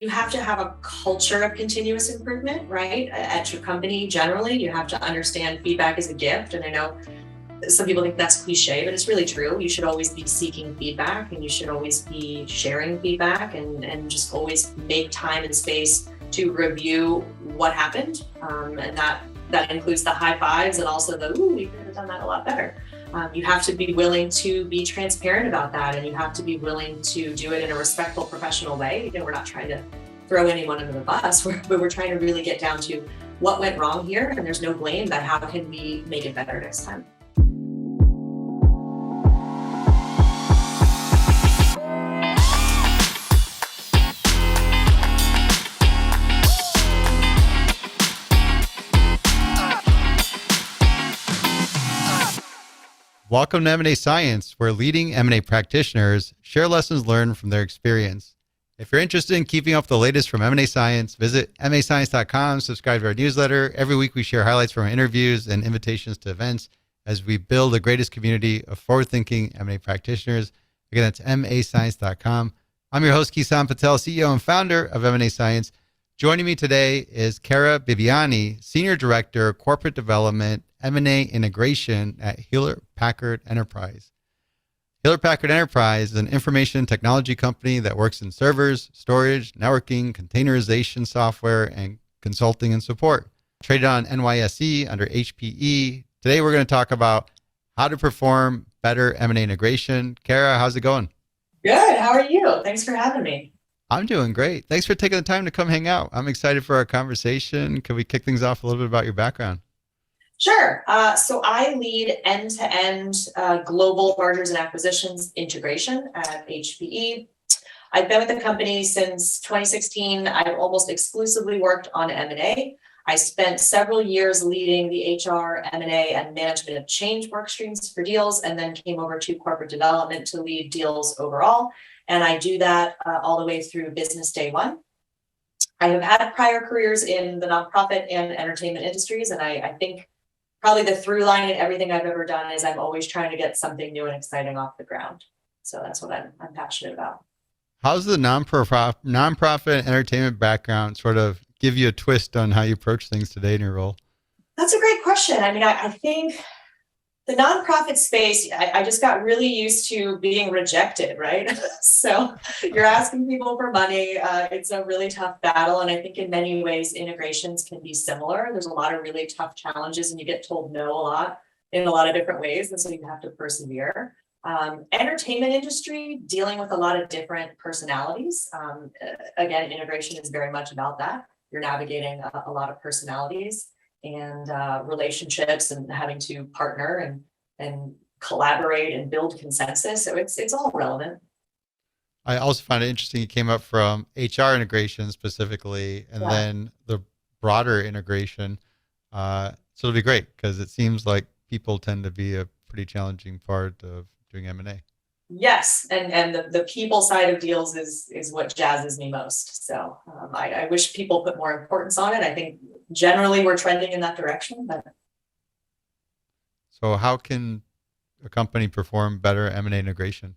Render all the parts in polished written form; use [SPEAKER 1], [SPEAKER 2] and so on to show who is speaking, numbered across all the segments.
[SPEAKER 1] You have to have a culture of continuous improvement, right? At your company, generally, you have to understand feedback is a gift. And I know some people think that's cliche, but it's really true. You should always be seeking feedback and you should always be sharing feedback and just always make time and space to review what happened. And that includes the high fives and also the, ooh, we could have done that a lot better. You have to be willing to be transparent about that, and you have to be willing to do it in a respectful, professional way. We're not trying to throw anyone under the bus, but we're trying to really get down to what went wrong here, and there's no blame, but how can we make it better next time?
[SPEAKER 2] Welcome to M&A Science, where leading M&A practitioners share lessons learned from their experience. If you're interested in keeping up with the latest from M&A Science, visit mascience.com, subscribe to our newsletter. Every week we share highlights from our interviews and invitations to events as we build the greatest community of forward-thinking M&A practitioners. Again, that's mascience.com. I'm your host, Kison, Patel, CEO and founder of M&A Science. Joining me today is Cara Bibbiani, Senior Director, Corporate Development, M&A Integration at Hewlett Packard Enterprise. Hewlett Packard Enterprise is an information technology company that works in servers, storage, networking, containerization software, and consulting and support. Traded on NYSE under HPE. Today we're going to talk about how to perform better M&A integration. Cara, how's it going?
[SPEAKER 1] Good. How are you? Thanks for having me.
[SPEAKER 2] I'm doing great. Thanks for taking the time to come hang out. I'm excited for our conversation. Can we kick things off a little bit about your background?
[SPEAKER 1] Sure. So I lead end-to-end global mergers and acquisitions integration at HPE. I've been with the company since 2016. I've almost exclusively worked on M&A. I spent several years leading the HR, M&A, and management of change work streams for deals, and then came over to corporate development to lead deals overall. And I do that all the way through business day one. I have had prior careers in the nonprofit and entertainment industries, and I think probably the through line in everything I've ever done is I'm always trying to get something new and exciting off the ground. So that's what I'm passionate about.
[SPEAKER 2] How's the nonprofit entertainment background sort of give you a twist on how you approach things today in your role?
[SPEAKER 1] That's a great question. I mean, I think the nonprofit space, I just got really used to being rejected, right? So you're asking people for money. It's a really tough battle. And I think in many ways, integrations can be similar. There's a lot of really tough challenges and you get told no a lot in a lot of different ways. And so you have to persevere. Entertainment industry, dealing with a lot of different personalities. Again, integration is very much about that. You're navigating a lot of personalities and relationships and having to partner and collaborate and build consensus. So it's all relevant.
[SPEAKER 2] I also find it interesting you came up from HR integration specifically and then the broader integration. So it'll be great because it seems like people tend to be a pretty challenging part of doing M&A.
[SPEAKER 1] Yes, and the people side of deals is what jazzes me most. So I wish people put more importance on it. I think generally we're trending in that direction. But
[SPEAKER 2] so how can a company perform better M&A integration?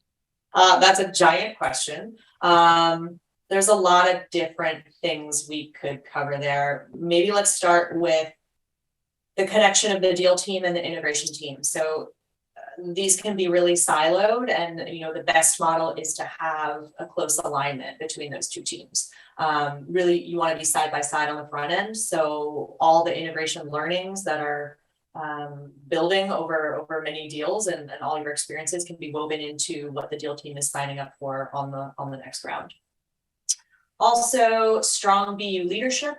[SPEAKER 1] That's a giant question. There's a lot of different things we could cover there. Maybe let's start with the connection of the deal team and the integration team. So these can be really siloed, and the best model is to have a close alignment between those two teams. Really, you want to be side by side on the front end, so all the integration learnings that are building over many deals and all your experiences can be woven into what the deal team is signing up for on the next round. Also, strong BU leadership.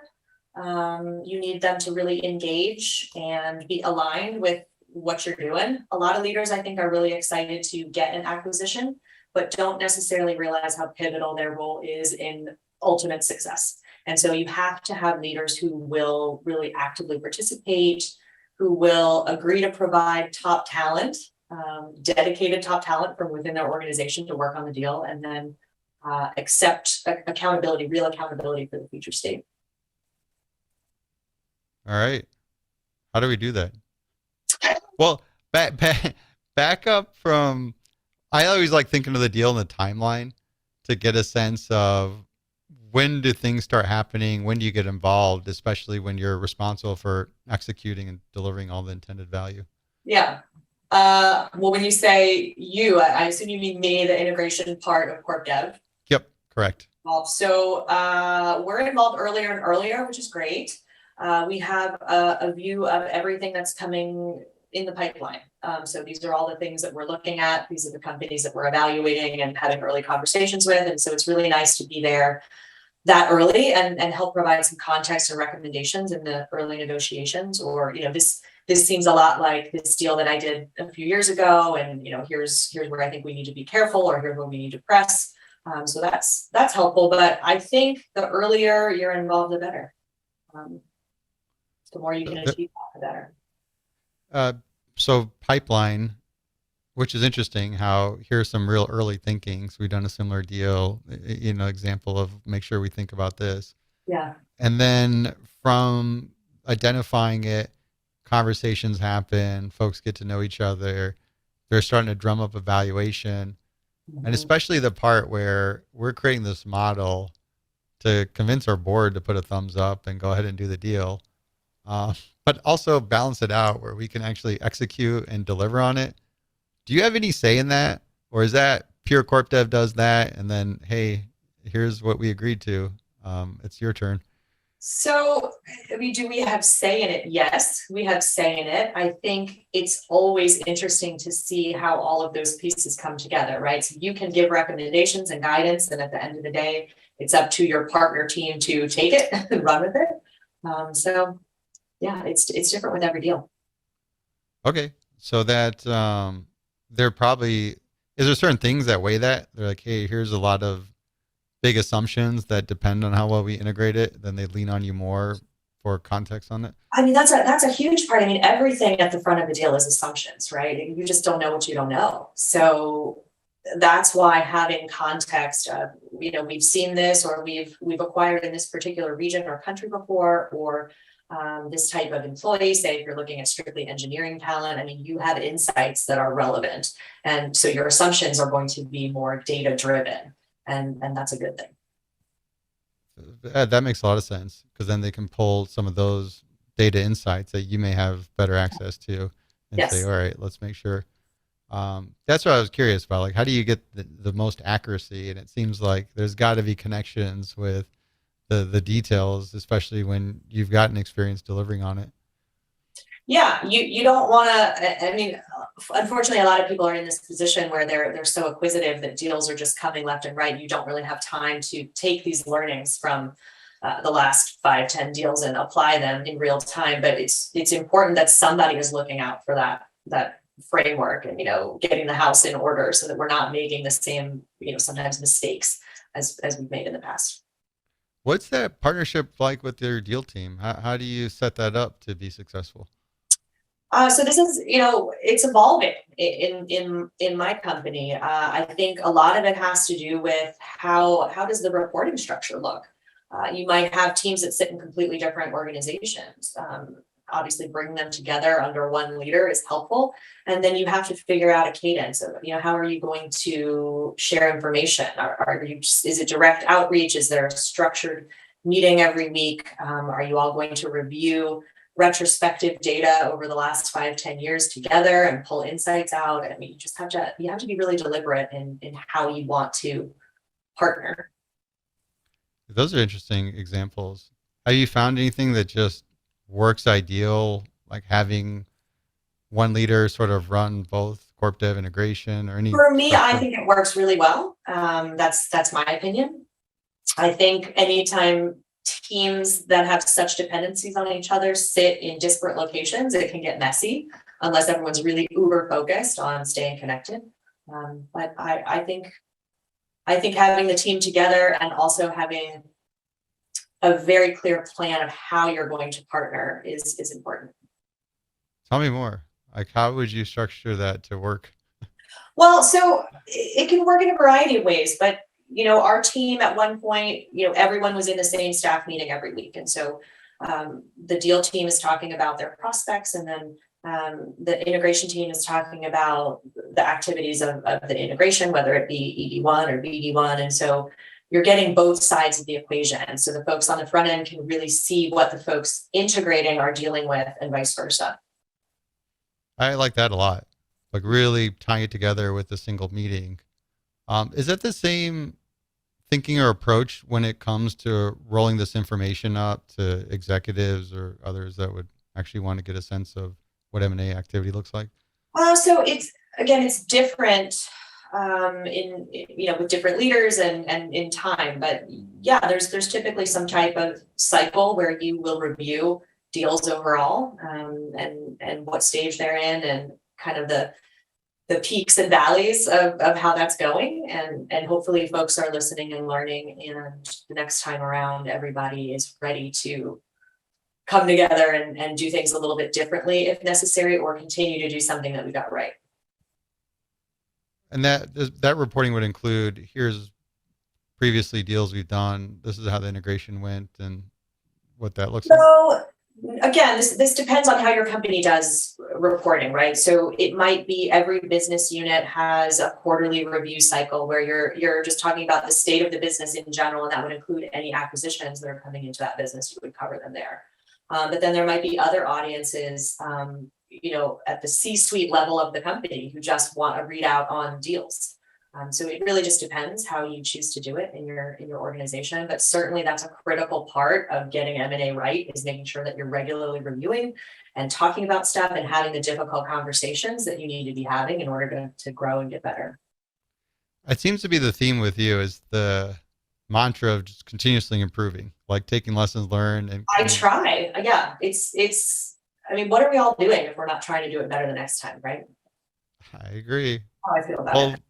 [SPEAKER 1] You need them to really engage and be aligned with what you're doing. A lot of leaders, I think, are really excited to get an acquisition, but don't necessarily realize how pivotal their role is in ultimate success. And so you have to have leaders who will really actively participate, who will agree to provide top talent, dedicated top talent from within their organization to work on the deal, and then accept accountability, real accountability for the future state.
[SPEAKER 2] All right. How do we do that? Well, back up from, I always like thinking of the deal and the timeline to get a sense of when do things start happening? When do you get involved, especially when you're responsible for executing and delivering all the intended value?
[SPEAKER 1] Yeah. Well, when you say you, I assume you mean me, the integration part of Corp Dev.
[SPEAKER 2] Yep, correct.
[SPEAKER 1] So we're involved earlier and earlier, which is great. We have a view of everything that's coming in the pipeline. So these are all the things that we're looking at. These are the companies that we're evaluating and having early conversations with. And so it's really nice to be there that early and help provide some context and recommendations in the early negotiations. Or, this seems a lot like this deal that I did a few years ago. And, here's where I think we need to be careful, or here's where we need to press. So that's helpful. But I think the earlier you're involved, the better. The more you can achieve, the better.
[SPEAKER 2] So pipeline, which is interesting, how here's some real early thinking. So we've done a similar deal, example of make sure we think about this.
[SPEAKER 1] Yeah.
[SPEAKER 2] And then from identifying it, conversations happen, folks get to know each other. They're starting to drum up evaluation.
[SPEAKER 1] Mm-hmm.
[SPEAKER 2] And especially the part where we're creating this model to convince our board to put a thumbs up and go ahead and do the deal. But also balance it out where we can actually execute and deliver on it. Do you have any say in that? Or is that pure corp dev does that and then, hey, here's what we agreed to. It's your turn.
[SPEAKER 1] So, do we have say in it? Yes, we have say in it. I think it's always interesting to see how all of those pieces come together, right? So you can give recommendations and guidance, and at the end of the day, it's up to your partner team to take it and run with it. So yeah, it's different with every deal.
[SPEAKER 2] Okay. So that there probably, is there certain things that weigh that? They're like, hey, here's a lot of big assumptions that depend on how well we integrate it, then they lean on you more for context on it?
[SPEAKER 1] I mean, that's a huge part. I mean, everything at the front of the deal is assumptions, right? You just don't know what you don't know. So that's why having context of, we've seen this, or we've acquired in this particular region or country before, or this type of employee, say if you're looking at strictly engineering talent, I mean, you have insights that are relevant. And so your assumptions are going to be more data driven. And that's a good thing.
[SPEAKER 2] That makes a lot of sense, because then they can pull some of those data insights that you may have better access to and say, all right, let's make sure. That's what I was curious about. Like, how do you get the most accuracy? And it seems like there's got to be connections with the details, especially when you've gotten experience delivering on it.
[SPEAKER 1] Yeah, you don't want to, I mean, unfortunately, a lot of people are in this position where they're so acquisitive that deals are just coming left and right. You don't really have time to take these learnings from the last 5-10 deals and apply them in real time. But it's important that somebody is looking out for that framework and, getting the house in order so that we're not making the same, sometimes mistakes as we've made in the past.
[SPEAKER 2] What's that partnership like with your deal team? How do you set that up to be successful?
[SPEAKER 1] So this is, it's evolving in my company. I think a lot of it has to do with how does the reporting structure look? You might have teams that sit in completely different organizations. Obviously, bringing them together under one leader is helpful. And then you have to figure out a cadence of, how are you going to share information? Is it direct outreach? Is there a structured meeting every week? Are you all going to review retrospective data over the last 5-10 years together and pull insights out? I mean, you have to be really deliberate in how you want to partner.
[SPEAKER 2] Those are interesting examples. Have you found anything that just works ideal, like having one leader sort of run both corp dev integration or any?
[SPEAKER 1] For me, I think it works really well. That's my opinion. I think anytime teams that have such dependencies on each other sit in disparate locations, it can get messy unless everyone's really uber focused on staying connected. But I think having the team together and also having a very clear plan of how you're going to partner is important.
[SPEAKER 2] Tell me more. Like, how would you structure that to work?
[SPEAKER 1] Well, so it can work in a variety of ways, but our team at one point, everyone was in the same staff meeting every week. And so the deal team is talking about their prospects, and then the integration team is talking about the activities of the integration, whether it be ED1 or BD1. And so you're getting both sides of the equation. So the folks on the front end can really see what the folks integrating are dealing with and vice versa.
[SPEAKER 2] I like that a lot. Like really tying it together with a single meeting. Is that the same thinking or approach when it comes to rolling this information up to executives or others that would actually want to get a sense of what M&A activity looks like?
[SPEAKER 1] So it's different in with different leaders and in time, but yeah, there's typically some type of cycle where you will review deals overall, and what stage they're in, and kind of the peaks and valleys of how that's going, and hopefully folks are listening and learning, and the next time around everybody is ready to come together and do things a little bit differently if necessary, or continue to do something that we got right.
[SPEAKER 2] And that reporting would include, here's previously deals we've done, this is how the integration went, and what that looks like.
[SPEAKER 1] So again, this depends on how your company does reporting, right? So it might be every business unit has a quarterly review cycle where you're just talking about the state of the business in general, and that would include any acquisitions that are coming into that business. You would cover them there. But then there might be other audiences, at the C-suite level of the company who just want a readout on deals. So it really just depends how you choose to do it in your organization. But certainly that's a critical part of getting M&A right, is making sure that you're regularly reviewing and talking about stuff and having the difficult conversations that you need to be having in order to grow and get better.
[SPEAKER 2] It seems to be the theme with you is the mantra of just continuously improving, like taking lessons learned. And
[SPEAKER 1] I try. Yeah, what are we all doing if we're not trying to do it better the next time, right?
[SPEAKER 2] I agree.
[SPEAKER 1] How I feel about it.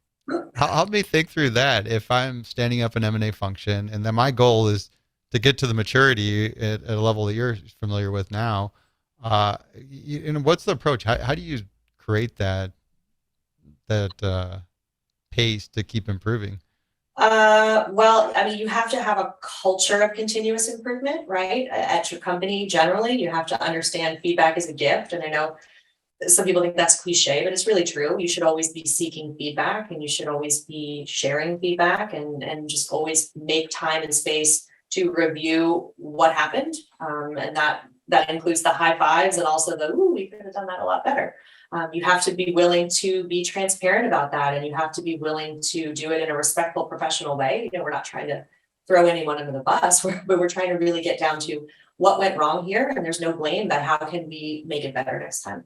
[SPEAKER 2] Help me think through that. If I'm standing up an M&A function, and then my goal is to get to the maturity at a level that you're familiar with now, what's the approach? How do you create that pace to keep improving?
[SPEAKER 1] You have to have a culture of continuous improvement, right? At your company, generally, you have to understand feedback is a gift. And I know some people think that's cliche, but it's really true. You should always be seeking feedback, and you should always be sharing feedback, and just always make time and space to review what happened. And that includes the high fives and also the, ooh, we could have done that a lot better. You have to be willing to be transparent about that, and you have to be willing to do it in a respectful, professional way. We're not trying to throw anyone under the bus, but we're trying to really get down to what went wrong here, and there's no blame, but how can we make it better next time?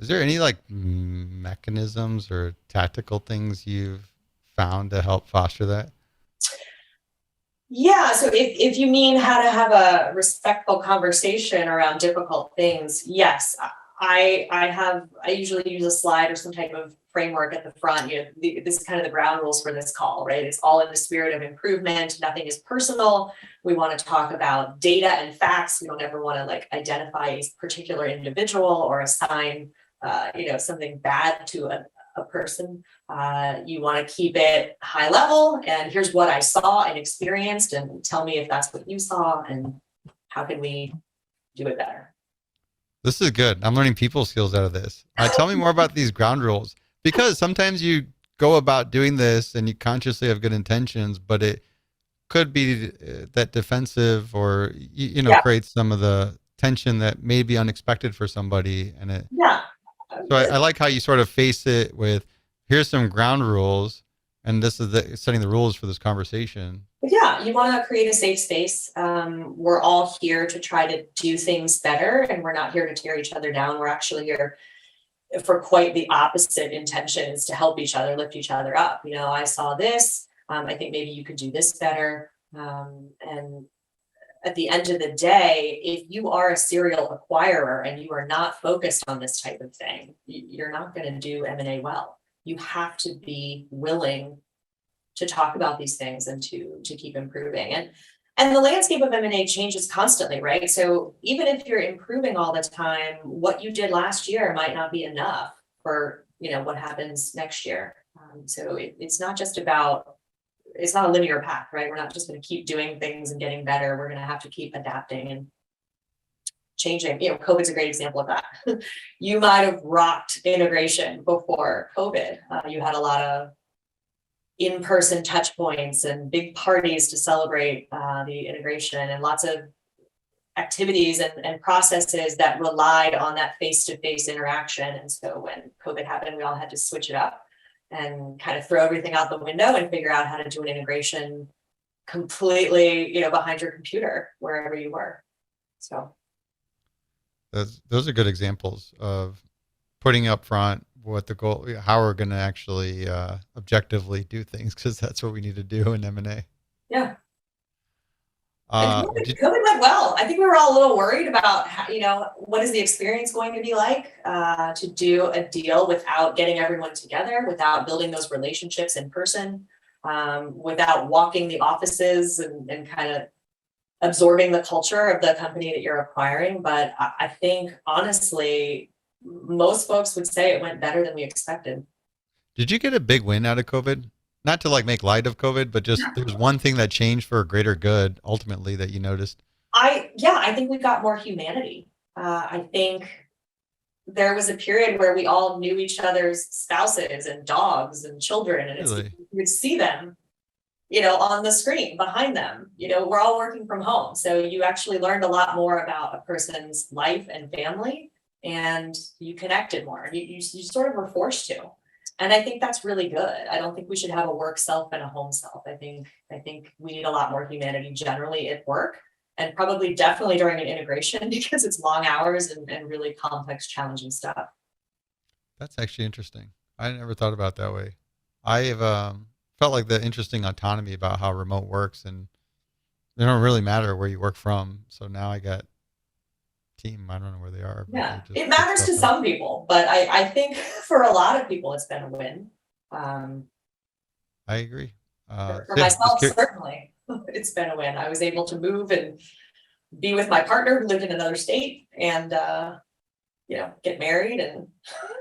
[SPEAKER 2] Is there any mechanisms or tactical things you've found to help foster that?
[SPEAKER 1] Yeah, so if you mean how to have a respectful conversation around difficult things, yes. I usually use a slide or some type of framework at the front. This is kind of the ground rules for this call, right? It's all in the spirit of improvement. Nothing is personal. We want to talk about data and facts. We don't ever want to identify a particular individual or assign something bad to a person. You want to keep it high level, and here's what I saw and experienced, and tell me if that's what you saw, and how can we do it better.
[SPEAKER 2] This is good. I'm learning people skills out of this. Tell me more about these ground rules, because sometimes you go about doing this and you consciously have good intentions, but it could be that defensive, or creates some of the tension that may be unexpected for somebody. And so I like how you sort of face it with, here's some ground rules, and this is setting the rules for this conversation.
[SPEAKER 1] Yeah, you want to create a safe space. We're all here to try to do things better, and we're not here to tear each other down. We're actually here for quite the opposite intentions, to help each other, lift each other up. I saw this. I think maybe you could do this better. And at the end of the day, if you are a serial acquirer and you are not focused on this type of thing, you're not going to do M&A well. You have to be willing to talk about these things and to keep improving. And the landscape of M&A changes constantly, right? So even if you're improving all the time, what you did last year might not be enough for what happens next year. So it's not just about, it's not a linear path, right? We're not just going to keep doing things and getting better. We're going to have to keep adapting and changing. COVID's a great example of that. You might have rocked integration before COVID. You had a lot of in-person touch points and big parties to celebrate the integration, and lots of activities and processes that relied on that face-to-face interaction. And so when COVID happened, we all had to switch it up and kind of throw everything out the window and figure out how to do an integration completely, behind your computer, wherever you were. So
[SPEAKER 2] those are good examples of putting up front what the goal, how we're going to actually objectively do things, because that's what we need to do in M&A.
[SPEAKER 1] Yeah. COVID went well. I think we were all a little worried about how, what is the experience going to be like to do a deal without getting everyone together, without building those relationships in person, without walking the offices and kind of absorbing the culture of the company that you're acquiring. But I think, honestly, most folks would say it went better than we expected.
[SPEAKER 2] Did you get a big win out of COVID? Not to like make light of COVID, but just there's one thing that changed for a greater good ultimately that you noticed.
[SPEAKER 1] I think we got more humanity. I think there was a period where we all knew each other's spouses and dogs and children, and
[SPEAKER 2] Really?
[SPEAKER 1] you would see them, on the screen behind them. We're all working from home, so you actually learned a lot more about a person's life and family, and you connected more. You sort of were forced to. And I think that's really good. I don't think we should have a work self and a home self. I think we need a lot more humanity generally at work, and probably definitely during an integration, because it's long hours and really complex, challenging stuff.
[SPEAKER 2] That's actually interesting. I never thought about it that way. I have felt like the interesting autonomy about how remote works, and it don't really matter where you work from. So now I got team. I don't know where they are.
[SPEAKER 1] Yeah, it matters to some people, but I think for a lot of people, it's been a win.
[SPEAKER 2] I agree.
[SPEAKER 1] For myself, certainly, it's been a win. I was able to move and be with my partner who lived in another state, and get married, and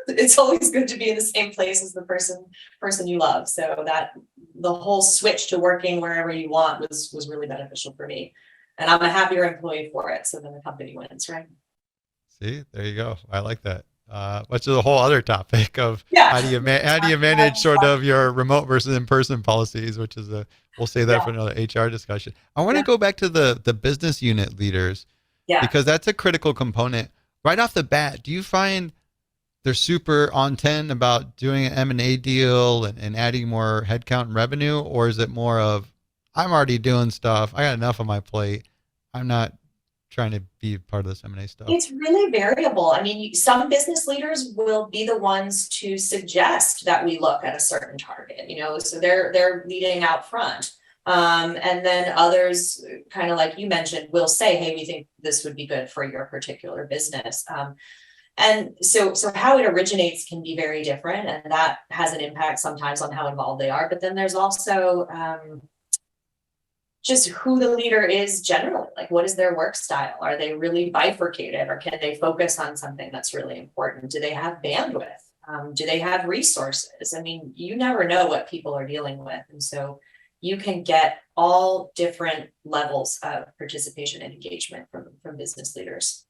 [SPEAKER 1] it's always good to be in the same place as the person you love. So that the whole switch to working wherever you want was really beneficial for me. And I'm a happier employee for it. So then the company wins, right?
[SPEAKER 2] See, there you go. I like that. Which is a whole other topic of how do you manage sort of your remote versus in-person policies, which is we'll save that for another HR discussion. I want to go back to the business unit leaders, because that's a critical component. Right off the bat, do you find they're super on 10 about doing an M&A deal and adding more headcount and revenue, or is it more of, I'm already doing stuff, I got enough on my plate, I'm not trying to be part of this M&A stuff?
[SPEAKER 1] It's really variable. I mean, some business leaders will be the ones to suggest that we look at a certain target, so they're leading out front. And then others, kind of like you mentioned, will say, hey, we think this would be good for your particular business. And so how it originates can be very different, and that has an impact sometimes on how involved they are. But then there's also just who the leader is generally. Like, what is their work style? Are they really bifurcated, or can they focus on something that's really important? Do they have bandwidth? Do they have resources? I mean, you never know what people are dealing with. And so you can get all different levels of participation and engagement from business leaders.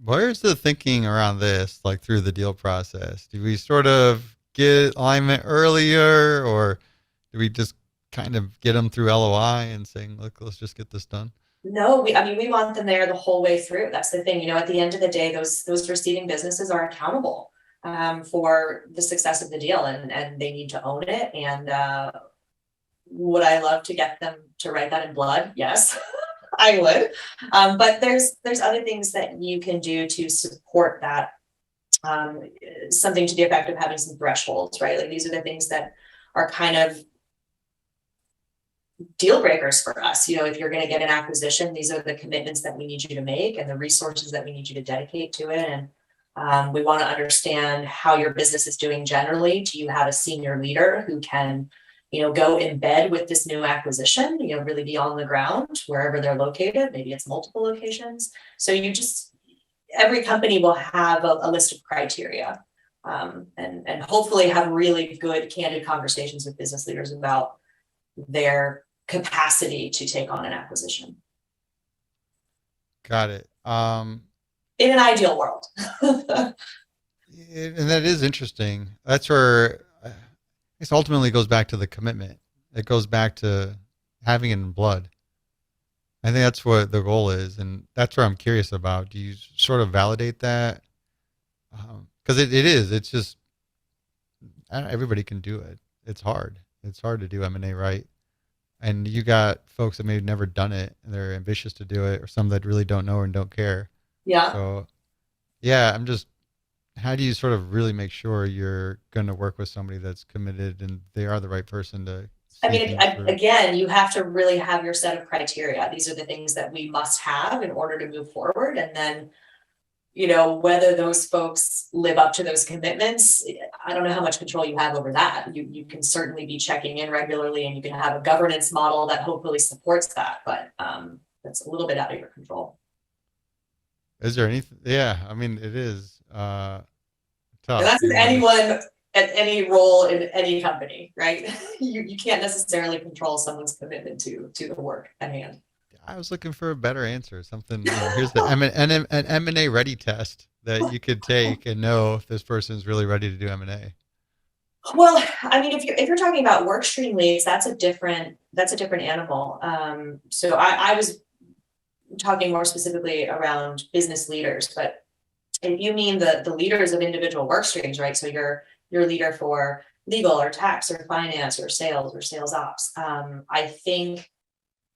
[SPEAKER 2] Where's the thinking around this, like through the deal process? Do we sort of get alignment earlier, or do we just kind of get them through LOI and saying, look, let's just get this done?
[SPEAKER 1] No, we want them there the whole way through. That's the thing. At the end of the day, those receiving businesses are accountable for the success of the deal, and they need to own it. And would I love to get them to write that in blood? Yes, I would. But there's other things that you can do to support that. Something to the effect of having some thresholds, right? Like, these are the things that are kind of deal breakers for us. If you're going to get an acquisition, these are the commitments that we need you to make and the resources that we need you to dedicate to it. And we want to understand how your business is doing generally. Do you have a senior leader who can, go in bed with this new acquisition, really be on the ground wherever they're located? Maybe it's multiple locations. So every company will have a list of criteria, and hopefully have really good, candid conversations with business leaders about their capacity to take on an acquisition.
[SPEAKER 2] Got it.
[SPEAKER 1] In an ideal world.
[SPEAKER 2] And that is interesting. That's where This ultimately goes back to the commitment. It goes back to having it in blood. I think that's what the goal is, and that's where I'm curious about. Do you sort of validate that? Because it is. It's just everybody can do it. It's hard. It's hard to do M&A right. And you got folks that may have never done it and they're ambitious to do it, or some that really don't know and don't care.
[SPEAKER 1] Yeah.
[SPEAKER 2] So yeah, I'm just, how do you sort of really make sure you're going to work with somebody that's committed and they are the right person to
[SPEAKER 1] I
[SPEAKER 2] see
[SPEAKER 1] mean,
[SPEAKER 2] things through?
[SPEAKER 1] again, you have to really have your set of criteria. These are the things that we must have in order to move forward. And then, whether those folks live up to those commitments, I don't know how much control you have over that. You can certainly be checking in regularly and you can have a governance model that hopefully supports that, but that's a little bit out of your control.
[SPEAKER 2] Is there anything? Yeah, I mean, it is
[SPEAKER 1] And
[SPEAKER 2] tough.
[SPEAKER 1] that's with anyone at any role in any company, right? You can't necessarily control someone's commitment to the work at hand.
[SPEAKER 2] I was looking for a better answer. Something, here's the an M&A ready test that you could take and know if this person's really ready to do M&A.
[SPEAKER 1] Well, I mean, if you're talking about work stream leads, that's a different animal. So I was talking more specifically around business leaders, but if you mean the leaders of individual work streams, right? So you're leader for legal or tax or finance or sales ops. I think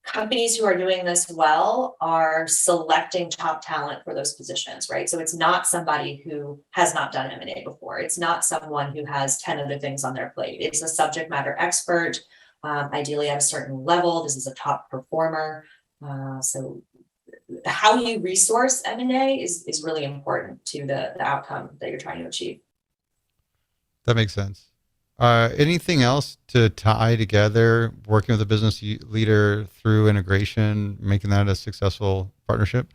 [SPEAKER 1] companies who are doing this well are selecting top talent for those positions, right? So it's not somebody who has not done M&A before. It's not someone who has 10 other things on their plate. It's a subject matter expert, ideally at a certain level. This is a top performer. So how you resource M&A is really important to the outcome that you're trying to achieve.
[SPEAKER 2] That makes sense. Anything else to tie together working with a business leader through integration, making that a successful partnership?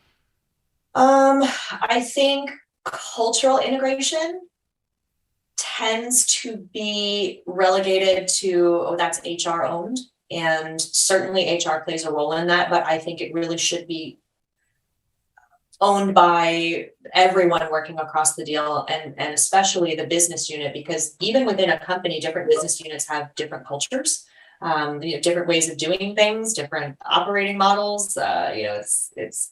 [SPEAKER 1] I think cultural integration tends to be relegated to, oh, that's HR owned. And certainly HR plays a role in that, but I think it really should be owned by everyone working across the deal, and especially the business unit, because even within a company, different business units have different cultures, different ways of doing things, different operating models. It's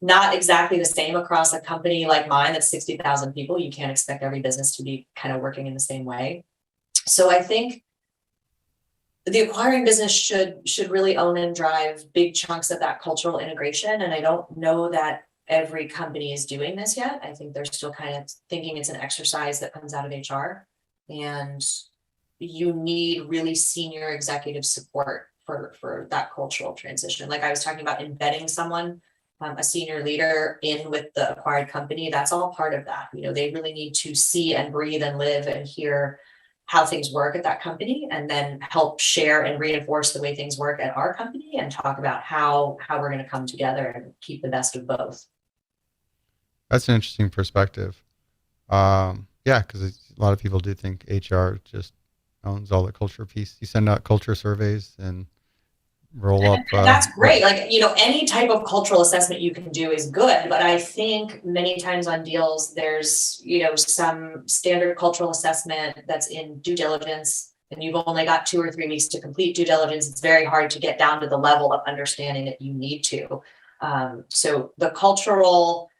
[SPEAKER 1] not exactly the same across a company like mine that's 60,000 people. You can't expect every business to be kind of working in the same way. So I think the acquiring business should really own and drive big chunks of that cultural integration. And I don't know that every company is doing this yet. I think they're still kind of thinking it's an exercise that comes out of HR, and you need really senior executive support for that cultural transition. Like I was talking about embedding someone, a senior leader in with the acquired company, that's all part of that. They really need to see and breathe and live and hear how things work at that company, and then help share and reinforce the way things work at our company, and talk about how we're going to come together and keep the best of both.
[SPEAKER 2] That's an interesting perspective. Yeah, because a lot of people do think HR just owns all the culture piece. You send out culture surveys and roll up.
[SPEAKER 1] That's great. Like, any type of cultural assessment you can do is good, but I think many times on deals, there's, some standard cultural assessment that's in due diligence, and you've only got 2 or 3 weeks to complete due diligence. It's very hard to get down to the level of understanding that you need to. So the cultural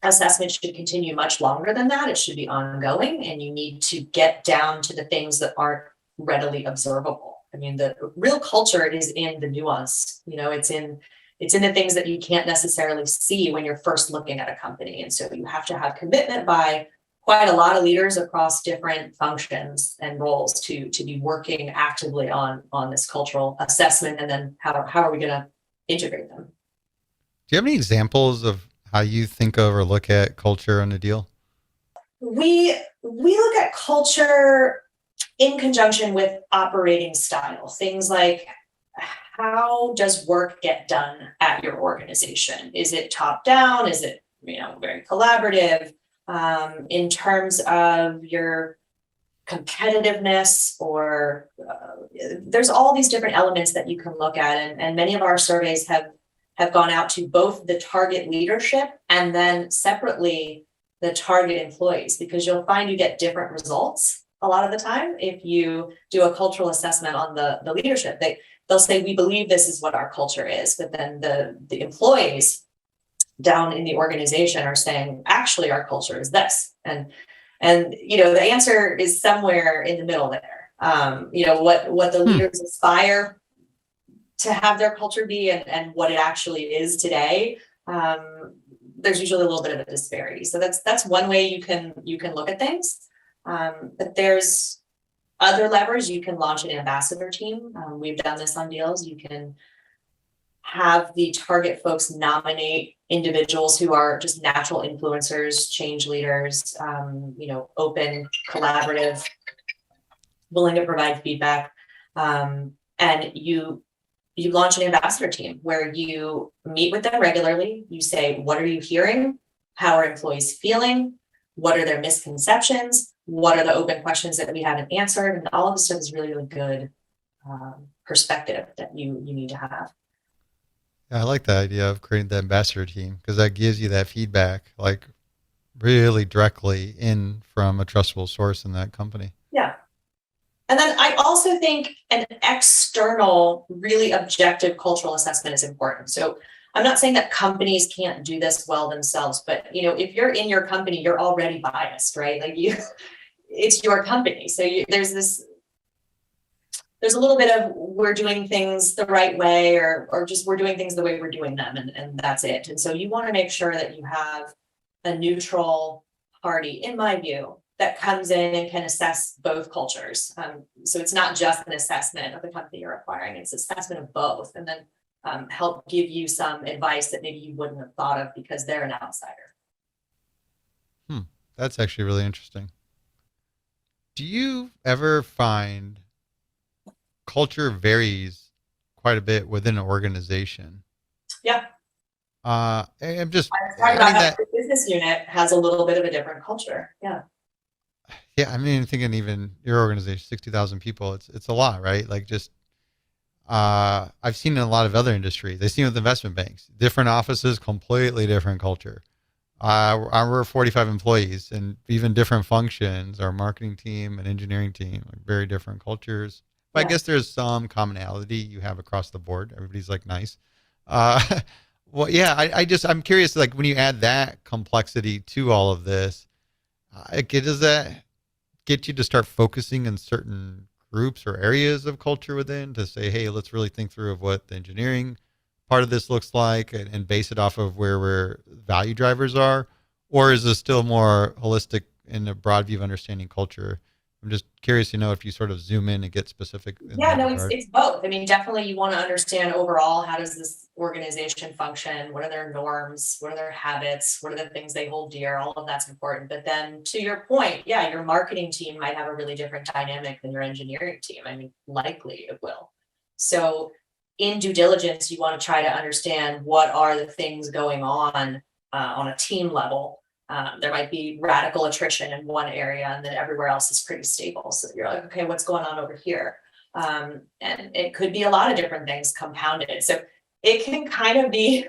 [SPEAKER 1] assessment should continue much longer than that. It should be ongoing, and you need to get down to the things that aren't readily observable. I mean, the real culture is in the nuance. It's in the things that you can't necessarily see when you're first looking at a company. And so you have to have commitment by quite a lot of leaders across different functions and roles to be working actively on this cultural assessment. And then how are we going to integrate them?
[SPEAKER 2] Do you have any examples of how you think of or look at culture on a deal?
[SPEAKER 1] We look at culture in conjunction with operating style, things like, how does work get done at your organization? Is it top down? Is it, very collaborative? In terms of your competitiveness, or there's all these different elements that you can look at. And many of our surveys have gone out to both the target leadership and then separately the target employees, because you'll find you get different results a lot of the time. If you do a cultural assessment on the leadership, they'll say, we believe this is what our culture is, but then the employees down in the organization are saying, actually, our culture is this. And the answer is somewhere in the middle there. What the leaders aspire to have their culture be and what it actually is today. There's usually a little bit of a disparity. So that's one way you can look at things. But there's other levers. You can launch an ambassador team. We've done this on deals. You can have the target folks nominate individuals who are just natural influencers, change leaders, open, collaborative, willing to provide feedback. And you launch an ambassador team where you meet with them regularly. You say, what are you hearing? How are employees feeling? What are their misconceptions? What are the open questions that we haven't answered? And all of this stuff is really, really good perspective that you need to have.
[SPEAKER 2] Yeah, I like the idea of creating the ambassador team because that gives you that feedback, like really directly in from a trustable source in that company.
[SPEAKER 1] Yeah. And then I also think an external, really objective cultural assessment is important. So I'm not saying that companies can't do this well themselves, but if you're in your company, you're already biased, right? Like it's your company. So there's a little bit of we're doing things the right way or just we're doing things the way we're doing them and that's it. And so you want to make sure that you have a neutral party, in my view, that comes in and can assess both cultures. So it's not just an assessment of the company you're acquiring, it's assessment of both, and then help give you some advice that maybe you wouldn't have thought of because they're an outsider.
[SPEAKER 2] That's actually really interesting. Do you ever find culture varies quite a bit within an organization?
[SPEAKER 1] Yeah.
[SPEAKER 2] I'm just
[SPEAKER 1] talking about how the business unit has a little bit of a different culture. Yeah.
[SPEAKER 2] Yeah, I mean, thinking even your organization, 60,000 people, it's a lot, right? Like just, I've seen in a lot of other industries. I've seen with investment banks, different offices, completely different culture. We're 45 employees and even different functions, our marketing team and engineering team, like very different cultures. But I guess there's some commonality you have across the board. Everybody's like nice. Well, yeah, I'm curious, like when you add that complexity to all of this, does that get you to start focusing in certain groups or areas of culture within to say, hey, let's really think through of what the engineering part of this looks like and base it off of where value drivers are? Or is this still more holistic in a broad view of understanding culture? I'm just curious to know if you sort of zoom in and get specific.
[SPEAKER 1] It's both. I mean, definitely you want to understand overall, how does this organization function? What are their norms? What are their habits? What are the things they hold dear? All of that's important. But then to your point, your marketing team might have a really different dynamic than your engineering team. I mean, likely it will. So in due diligence, you want to try to understand what are the things going on a team level. There might be radical attrition in one area and then everywhere else is pretty stable. So you're like, okay, what's going on over here? And it could be a lot of different things compounded. So it can kind of be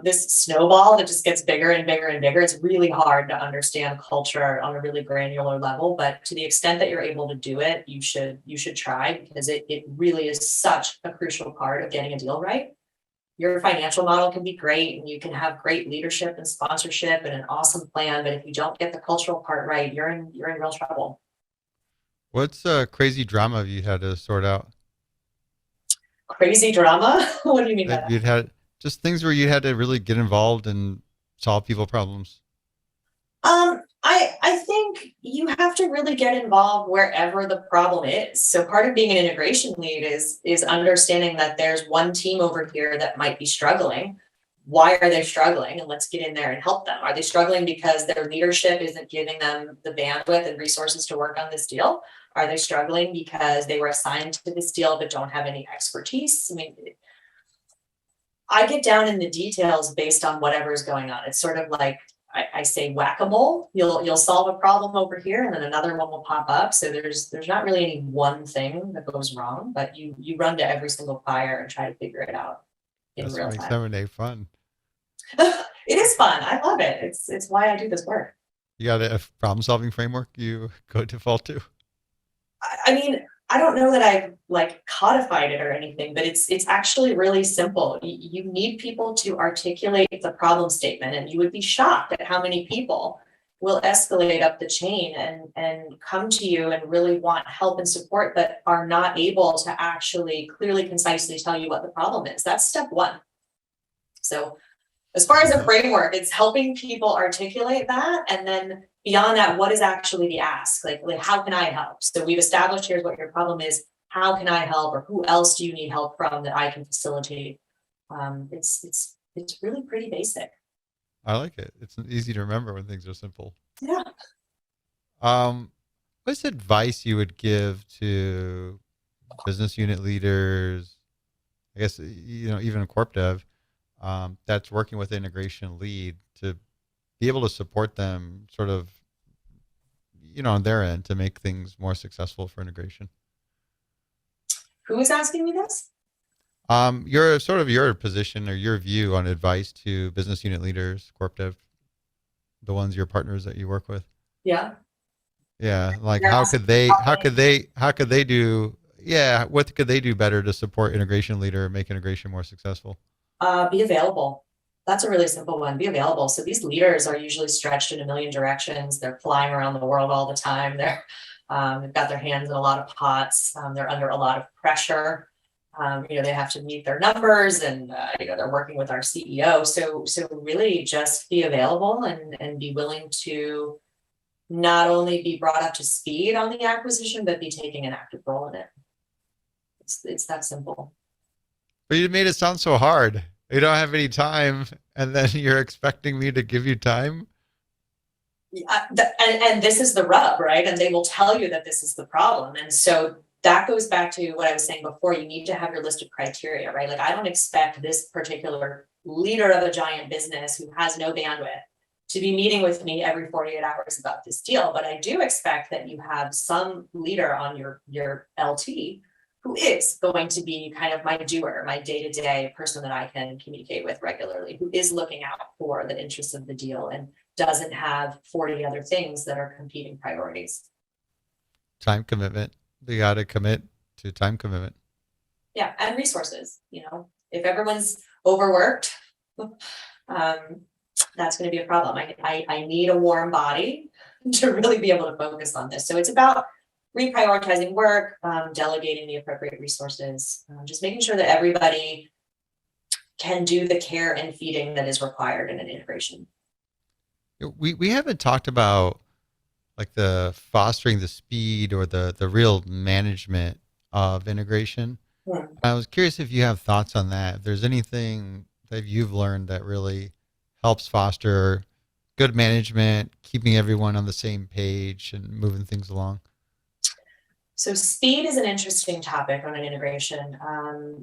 [SPEAKER 1] this snowball that just gets bigger and bigger and bigger. It's really hard to understand culture on a really granular level, but to the extent that you're able to do it, you should try, because it really is such a crucial part of getting a deal right. Your financial model can be great and you can have great leadership and sponsorship and an awesome plan, but if you don't get the cultural part right, you're in real trouble.
[SPEAKER 2] What's crazy drama you had to sort out?
[SPEAKER 1] Crazy drama? What do you mean by that?
[SPEAKER 2] You'd had just things where you had to really get involved and solve people problems.
[SPEAKER 1] I think you have to really get involved wherever the problem is. So part of being an integration lead is understanding that there's one team over here that might be struggling. Why are they struggling? And let's get in there and help them. Are they struggling because their leadership isn't giving them the bandwidth and resources to work on this deal? Are they struggling because they were assigned to this deal but don't have any expertise? I mean, I get down in the details based on whatever's going on. It's sort of like I say whack-a-mole. You'll solve a problem over here and then another one will pop up. So there's not really any one thing that goes wrong, but you run to every single fire and try to figure it out in real time.
[SPEAKER 2] Makes M&A fun.
[SPEAKER 1] It is fun. I love it. It's why I do this work.
[SPEAKER 2] You got a problem solving framework you go default to?
[SPEAKER 1] I mean, I don't know that I've like codified it or anything, but it's actually really simple. You need people to articulate the problem statement, and you would be shocked at how many people will escalate up the chain and come to you and really want help and support, but are not able to actually clearly, concisely tell you what the problem is. That's step one. So as far as a framework, it's helping people articulate that. And then beyond that, what is actually the ask? Like how can I help? So we've established here's what your problem is. How can I help? Or who else do you need help from that I can facilitate? It's really pretty basic.
[SPEAKER 2] I like it. It's easy to remember when things are simple.
[SPEAKER 1] Yeah.
[SPEAKER 2] What's advice you would give to business unit leaders? I guess, even a corp dev that's working with integration lead to be able to support them sort of, on their end to make things more successful for integration.
[SPEAKER 1] Who is asking me this?
[SPEAKER 2] Your position or your view on advice to business unit leaders, corp dev, the ones your partners that you work with.
[SPEAKER 1] Yeah.
[SPEAKER 2] Yeah. Like
[SPEAKER 1] Yeah.
[SPEAKER 2] how could they do, yeah. What could they do better to support integration leader and make integration more successful?
[SPEAKER 1] Be available. That's a really simple one. Be available. So these leaders are usually stretched in a million directions. They're flying around the world all the time. They've got their hands in a lot of pots. They're under a lot of pressure. They have to meet their numbers, and they're working with our CEO. So really just be available and be willing to not only be brought up to speed on the acquisition, but be taking an active role in it. It's that simple.
[SPEAKER 2] But you made it sound so hard. You don't have any time, and then you're expecting me to give you time.
[SPEAKER 1] And this is the rub, right? And they will tell you that this is the problem. And so that goes back to what I was saying before. You need to have your list of criteria, right? Like I don't expect this particular leader of a giant business who has no bandwidth to be meeting with me every 48 hours about this deal. But I do expect that you have some leader on your LT who is going to be kind of my doer, my day-to-day person that I can communicate with regularly, who is looking out for the interests of the deal and doesn't have 40 other things that are competing priorities.
[SPEAKER 2] Time commitment. You got to commit to time commitment.
[SPEAKER 1] Yeah, and resources. If everyone's overworked, that's going to be a problem. I need a warm body to really be able to focus on this. So it's about reprioritizing work, delegating the appropriate resources, just making sure that everybody can do the care and feeding that is required in an integration.
[SPEAKER 2] We haven't talked about like the fostering the speed or the real management of integration.
[SPEAKER 1] Yeah.
[SPEAKER 2] I was curious if you have thoughts on that. If there's anything that you've learned that really helps foster good management, keeping everyone on the same page and moving things along.
[SPEAKER 1] So speed is an interesting topic on an integration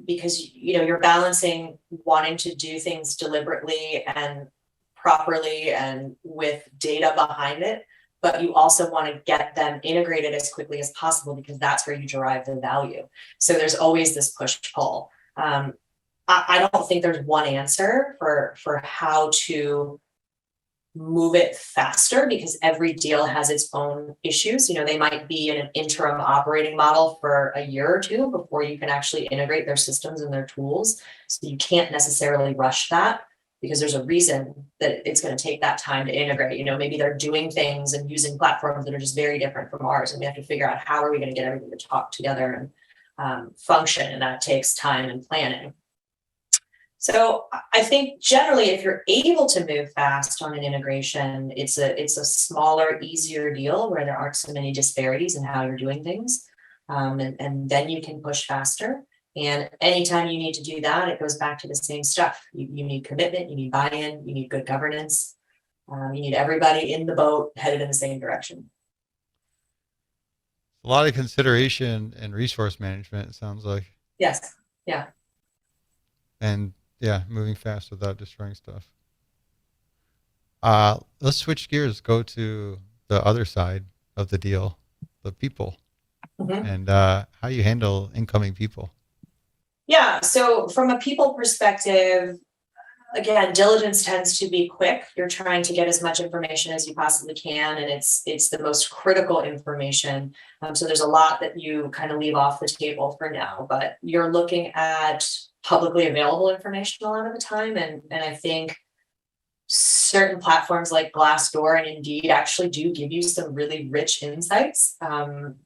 [SPEAKER 1] because you're balancing wanting to do things deliberately and properly and with data behind it, but you also want to get them integrated as quickly as possible because that's where you derive the value. So there's always this push-pull. I don't think there's one answer for how to move it faster because every deal has its own issues. They might be in an interim operating model for a year or two before you can actually integrate their systems and their tools. So you can't necessarily rush that because there's a reason that it's going to take that time to integrate. Maybe they're doing things and using platforms that are just very different from ours. And we have to figure out how are we going to get everything to talk together and function. And that takes time and planning. So I think generally, if you're able to move fast on an integration, it's a smaller, easier deal where there aren't so many disparities in how you're doing things. And then you can push faster. And anytime you need to do that, it goes back to the same stuff. You need commitment, you need buy-in, you need good governance. You need everybody in the boat headed in the same direction.
[SPEAKER 2] A lot of consideration and resource management, it sounds like.
[SPEAKER 1] Yes. Yeah.
[SPEAKER 2] And yeah, moving fast without destroying stuff. Let's switch gears, go to the other side of the deal, the people, and how you handle incoming people.
[SPEAKER 1] Yeah, so from a people perspective, again, diligence tends to be quick. You're trying to get as much information as you possibly can, and it's the most critical information. So there's a lot that you kind of leave off the table for now, but you're looking at publicly available information a lot of the time, and I think certain platforms like Glassdoor and Indeed actually do give you some really rich insights.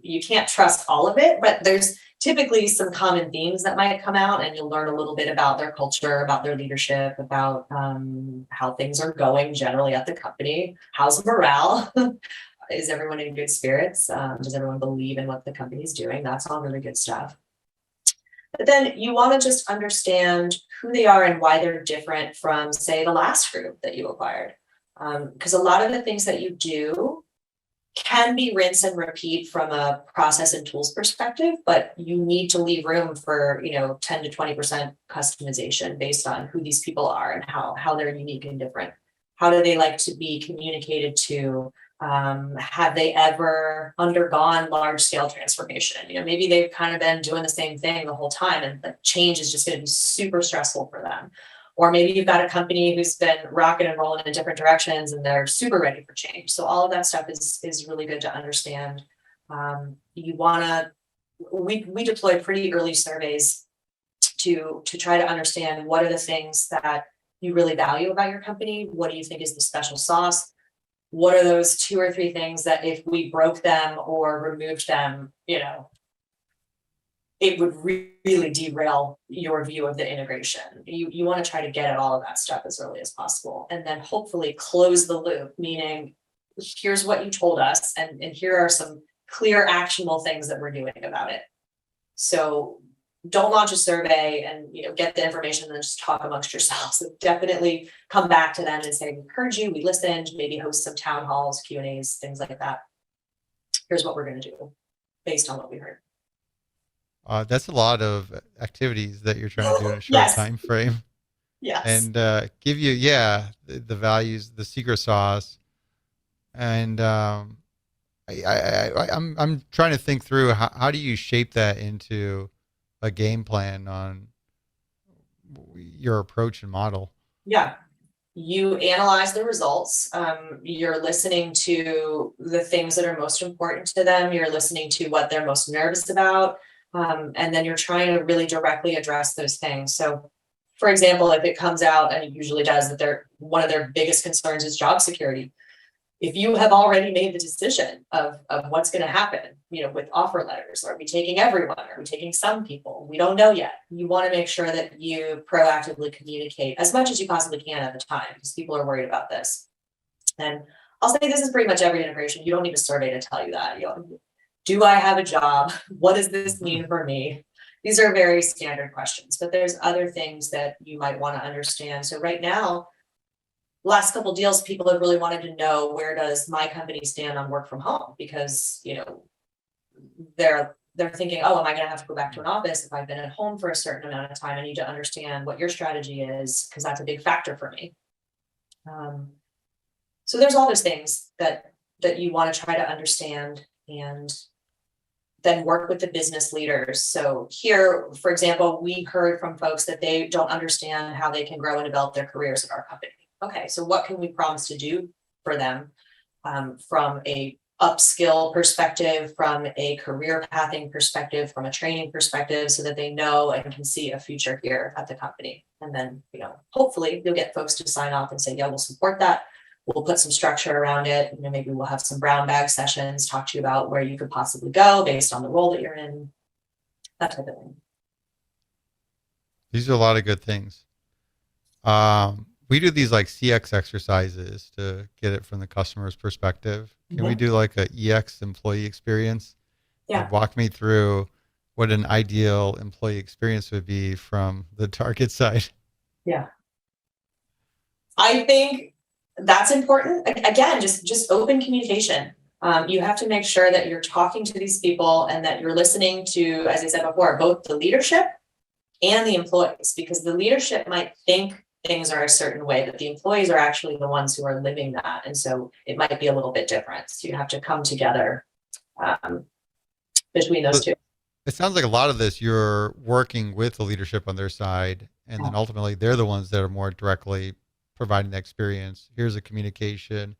[SPEAKER 1] You can't trust all of it, but there's typically some common themes that might come out, and you'll learn a little bit about their culture, about their leadership, about how things are going generally at the company. How's morale? Is everyone in good spirits? Does everyone believe in what the company's doing? That's all really good stuff. But then you want to just understand who they are and why they're different from, say, the last group that you acquired. Because a lot of the things that you do can be rinse and repeat from a process and tools perspective, but you need to leave room for, 10 to 20% customization based on who these people are and how they're unique and different. How do they like to be communicated to? Have they ever undergone large scale transformation? Maybe they've kind of been doing the same thing the whole time, and the change is just going to be super stressful for them. Or maybe you've got a company who's been rocking and rolling in different directions and they're super ready for change. So all of that stuff is really good to understand. We deploy pretty early surveys to try to understand what are the things that you really value about your company. What do you think is the special sauce? What are those 2 or 3 things that if we broke them or removed them, it would really derail your view of the integration. You want to try to get at all of that stuff as early as possible, and then hopefully close the loop, meaning here's what you told us, and here are some clear actionable things that we're doing about it. So don't launch a survey and get the information and then just talk amongst yourselves. So definitely come back to them and say, we heard you, we listened, maybe host some town halls, Q&As, things like that. Here's what we're going to do based on what we heard.
[SPEAKER 2] That's a lot of activities that you're trying to do in a short
[SPEAKER 1] Yes.
[SPEAKER 2] time frame.
[SPEAKER 1] Yes.
[SPEAKER 2] And give you, the values, the secret sauce. And I'm trying to think through how do you shape that into a game plan on your approach and model?
[SPEAKER 1] Yeah. You analyze the results. You're listening to the things that are most important to them. You're listening to what they're most nervous about. And then you're trying to really directly address those things. So, for example, if it comes out, and it usually does, that one of their biggest concerns is job security. If you have already made the decision of what's going to happen, with offer letters, are we taking everyone? Are we taking some people? We don't know yet. You want to make sure that you proactively communicate as much as you possibly can at the time, because people are worried about this. And I'll say this is pretty much every integration. You don't need a survey to tell you that. Do I have a job? What does this mean for me? These are very standard questions, but there's other things that you might want to understand. So right now, last couple of deals, people have really wanted to know, where does my company stand on work from home? Because, they're thinking, oh, am I going to have to go back to an office if I've been at home for a certain amount of time? I need to understand what your strategy is, because that's a big factor for me. So there's all those things that you want to try to understand, and then work with the business leaders. So here, for example, we heard from folks that they don't understand how they can grow and develop their careers at our company. Okay, so what can we promise to do for them from a upskill perspective, from a career pathing perspective, from a training perspective, so that they know and can see a future here at the company. And then, hopefully you'll get folks to sign off and say, yeah, we'll support that. We'll put some structure around it. Maybe we'll have some brown bag sessions, talk to you about where you could possibly go based on the role that you're in, that type of thing.
[SPEAKER 2] These are a lot of good things. We do these like CX exercises to get it from the customer's perspective. Can we do like a EX employee experience?
[SPEAKER 1] Yeah.
[SPEAKER 2] Like walk me through what an ideal employee experience would be from the target side.
[SPEAKER 1] Yeah. I think that's important. Again, just open communication. You have to make sure that you're talking to these people and that you're listening to, as I said before, both the leadership and the employees, because the leadership might think things are a certain way, but the employees are actually the ones who are living that. And so it might be a little bit different. So you have to come together between those two.
[SPEAKER 2] It sounds like a lot of this, you're working with the leadership on their side And then ultimately they're the ones that are more directly providing the experience. Here's a communication.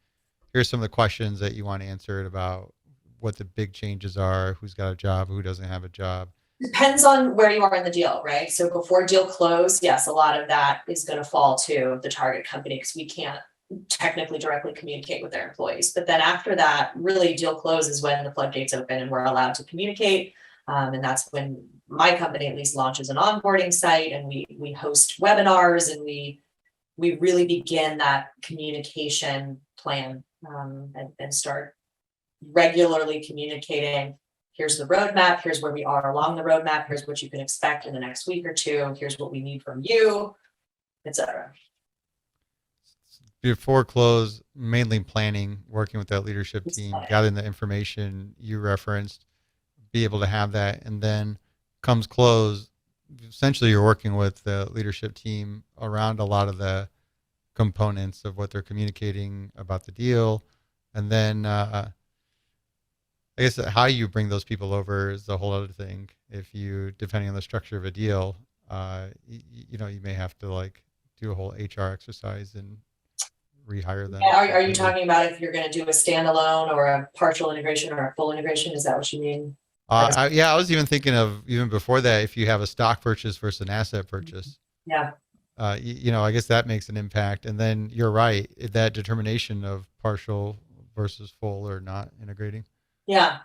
[SPEAKER 2] Here's some of the questions that you want answered about what the big changes are, who's got a job, who doesn't have a job.
[SPEAKER 1] Depends on where you are in the deal, right? So before deal close, yes, a lot of that is going to fall to the target company because we can't technically directly communicate with their employees. But then after that, really deal close is when the floodgates open and we're allowed to communicate. And that's when my company at least launches an onboarding site, and we host webinars, and we really begin that communication plan, and start regularly communicating. Here's the roadmap. Here's where we are along the roadmap. Here's what you can expect in the next week or two. Here's what we need from you, etc.
[SPEAKER 2] Before close, mainly planning, working with that leadership team, gathering the information you referenced, be able to have that. And then comes close, essentially you're working with the leadership team around a lot of the components of what they're communicating about the deal. And then I guess how you bring those people over is a whole other thing. If you, depending on the structure of a deal, you may have to like do a whole HR exercise and rehire them.
[SPEAKER 1] Yeah, are you talking about if you're going to do a standalone or a partial integration or a full integration? Is that what you mean?
[SPEAKER 2] I was even thinking of even before that, if you have a stock purchase versus an asset purchase.
[SPEAKER 1] Yeah.
[SPEAKER 2] I guess that makes an impact. And then you're right, that determination of partial versus full or not integrating.
[SPEAKER 1] Yeah.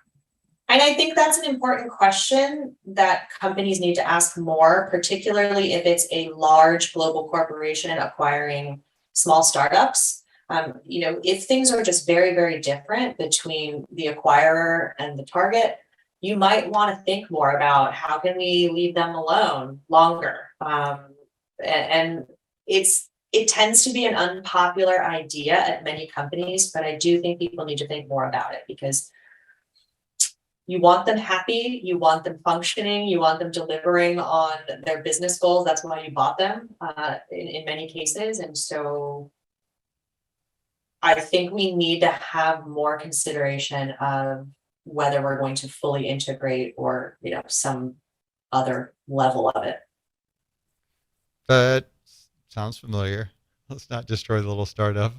[SPEAKER 1] And I think that's an important question that companies need to ask more, particularly if it's a large global corporation acquiring small startups. If things are just very, very different between the acquirer and the target, you might want to think more about how can we leave them alone longer. And it tends to be an unpopular idea at many companies, but I do think people need to think more about it because you want them happy, you want them functioning, you want them delivering on their business goals. That's why you bought them in many cases. And so I think we need to have more consideration of whether we're going to fully integrate or, some other level of it.
[SPEAKER 2] That sounds familiar. Let's not destroy the little startup.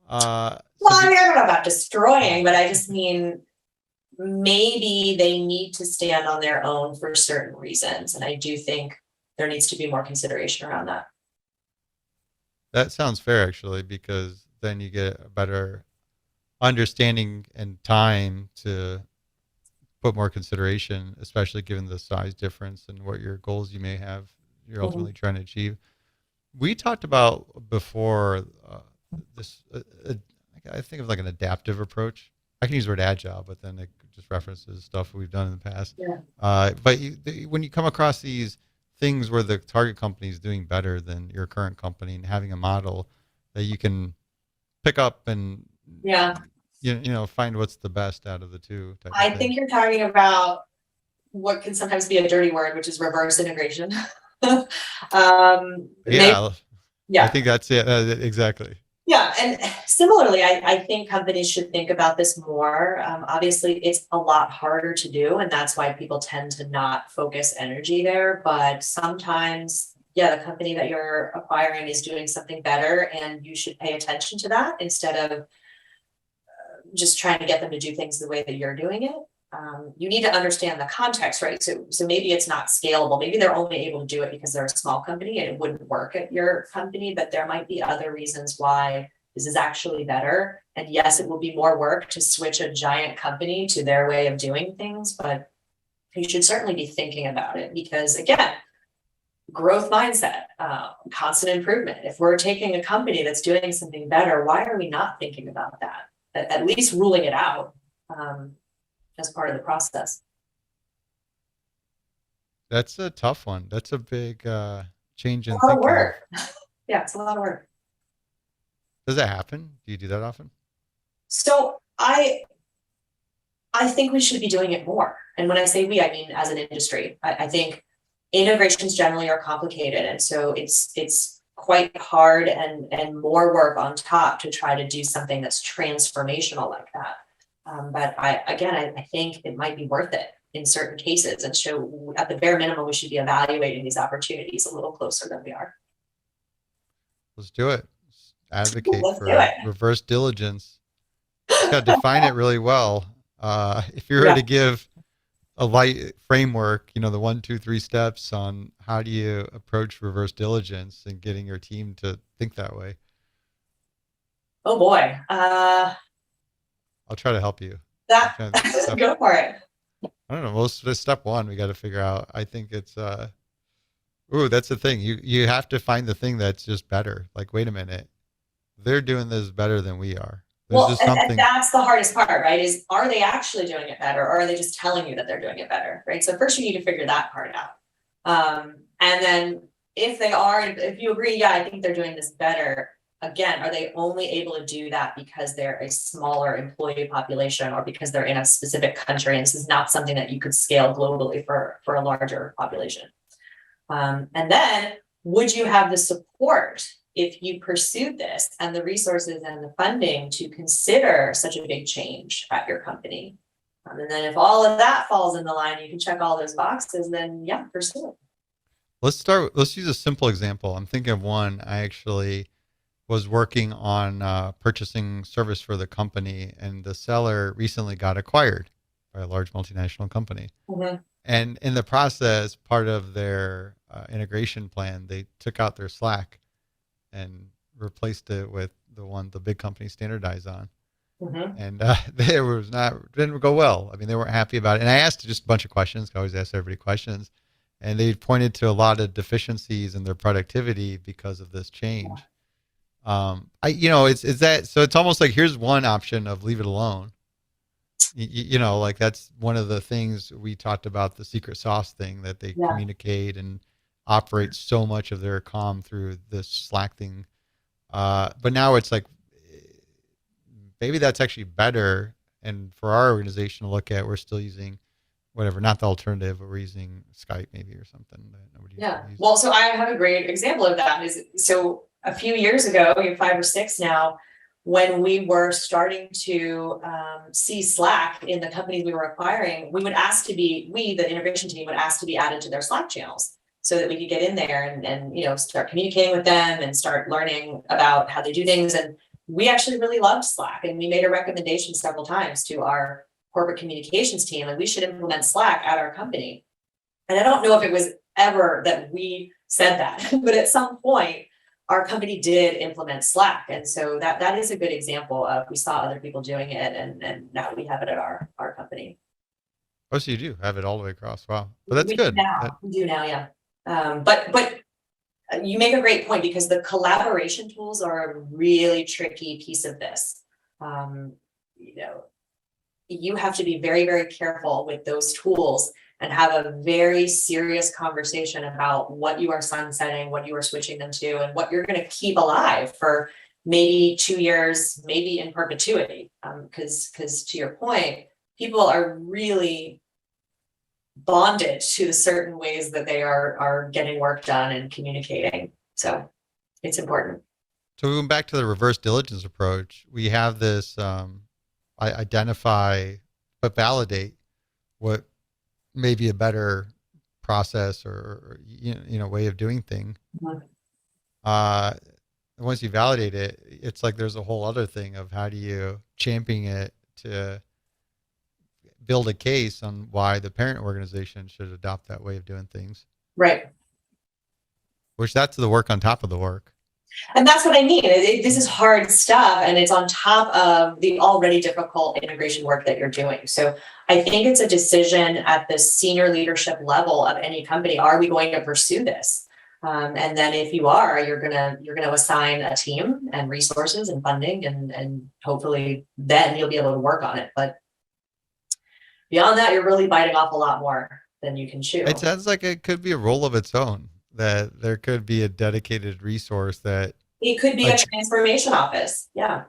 [SPEAKER 1] I don't know about destroying, but I just mean maybe they need to stand on their own for certain reasons. And I do think there needs to be more consideration around that.
[SPEAKER 2] That sounds fair, actually, because then you get a better understanding and time to put more consideration, especially given the size difference and what your goals you may have, you're ultimately trying to achieve. We talked about before this, I think of like an adaptive approach. I can use the word agile, but then it just references stuff we've done in the past.
[SPEAKER 1] Yeah.
[SPEAKER 2] But when you come across these things where the target company is doing better than your current company and having a model that you can pick up and find what's the best out of the two.
[SPEAKER 1] I think you're talking about what can sometimes be a dirty word, which is reverse integration.
[SPEAKER 2] I think that's it. Exactly.
[SPEAKER 1] Yeah. And similarly, I think companies should think about this more. Obviously, it's a lot harder to do, and that's why people tend to not focus energy there. But sometimes, the company that you're acquiring is doing something better, and you should pay attention to that instead of just trying to get them to do things the way that you're doing it. You need to understand the context, right? So maybe it's not scalable. Maybe they're only able to do it because they're a small company and it wouldn't work at your company, but there might be other reasons why this is actually better. And yes, it will be more work to switch a giant company to their way of doing things, but you should certainly be thinking about it because, again, growth mindset, constant improvement. If we're taking a company that's doing something better, why are we not thinking about that? At least ruling it out as part of the process.
[SPEAKER 2] That's a tough one. That's a big change in
[SPEAKER 1] thinking. A lot of
[SPEAKER 2] thinking.
[SPEAKER 1] work. Yeah, it's a lot of work.
[SPEAKER 2] Does that happen? Do you do that often?
[SPEAKER 1] So I think we should be doing it more. And when I say we, I mean as an industry. I think integrations generally are complicated. And so it's quite hard and more work on top to try to do something that's transformational like that. But I think it might be worth it. in certain cases and show at the bare minimum, we should be evaluating these opportunities a little closer than we are.
[SPEAKER 2] Let's do it. Advocate
[SPEAKER 1] Let's do
[SPEAKER 2] for
[SPEAKER 1] it.
[SPEAKER 2] reverse diligence. Just got to define it really well. If you were
[SPEAKER 1] Yeah.
[SPEAKER 2] to give a light framework, the 1, 2, 3 steps on how do you approach reverse diligence and getting your team to think that way.
[SPEAKER 1] Oh boy.
[SPEAKER 2] I'll try to help you.
[SPEAKER 1] Go for it.
[SPEAKER 2] I don't know. Most step one, we got to figure out. I think it's, that's the thing. You have to find the thing that's just better. Like, wait a minute, they're doing this better than we are. There's
[SPEAKER 1] Well,
[SPEAKER 2] just something.
[SPEAKER 1] and that's the hardest part, right? Is are they actually doing it better, or are they just telling you that they're doing it better, right? So first you need to figure that part out. And then if they are, if you agree, yeah, I think they're doing this better. Again, are they only able to do that because they're a smaller employee population or because they're in a specific country? And this is not something that you could scale globally for a larger population. And then would you have the support if you pursued this and the resources and the funding to consider such a big change at your company? And then if all of that falls in the line, you can check all those boxes, then yeah, pursue it.
[SPEAKER 2] Let's use a simple example. I'm thinking of one. I actually was working on purchasing service for the company, and the seller recently got acquired by a large multinational company.
[SPEAKER 1] Mm-hmm.
[SPEAKER 2] And in the process, part of their integration plan, they took out their Slack and replaced it with the one the big company standardized on.
[SPEAKER 1] Mm-hmm.
[SPEAKER 2] And didn't go well. I mean, they weren't happy about it. And I asked just a bunch of questions. I always ask everybody questions. And they pointed to a lot of deficiencies in their productivity because of this change. It's almost like here's one option of leave it alone. Like that's one of the things we talked about, the secret sauce thing, that they communicate and operate so much of their comm through this Slack thing. But now it's like, maybe that's actually better. And for our organization to look at, we're still using whatever, not the alternative, but we're using Skype maybe or something that nobody uses.
[SPEAKER 1] Well, so I have a great example of that. So a few years ago, 5 or 6 now, when we were starting to see Slack in the companies we were acquiring, the integration team would ask to be added to their Slack channels so that we could get in there and start communicating with them and start learning about how they do things. And we actually really loved Slack, and we made a recommendation several times to our corporate communications team, and we should implement Slack at our company. And I don't know if it was ever that we said that, but at some point, our company did implement Slack. And so that is a good example of, we saw other people doing it, and now we have it at our company.
[SPEAKER 2] Oh, so you do have it all the way across. Wow. But that's good.
[SPEAKER 1] We do now, yeah. But you make a great point, because the collaboration tools are a really tricky piece of this. You have to be very, very careful with those tools and have a very serious conversation about what you are sunsetting, what you are switching them to, and what you're going to keep alive for maybe 2 years, maybe in perpetuity. Because to your point, people are really bonded to the certain ways that they are getting work done and communicating. So it's important.
[SPEAKER 2] So we went back to the reverse diligence approach. We have this identify but validate what may be a better process or way of doing things. Mm-hmm. Once you validate it, it's like there's a whole other thing of how do you champion it to build a case on why the parent organization should adopt that way of doing things.
[SPEAKER 1] Right.
[SPEAKER 2] Which that's the work on top of the work.
[SPEAKER 1] And that's what I mean. This is hard stuff, and it's on top of the already difficult integration work that you're doing. So I think it's a decision at the senior leadership level of any company. Are we going to pursue this? And then if you are, you're gonna assign a team and resources and funding, and hopefully then you'll be able to work on it. But beyond that, you're really biting off a lot more than you can chew.
[SPEAKER 2] It sounds like it could be a role of its own, that there could be a dedicated resource that
[SPEAKER 1] it could be a transformation office. Yeah.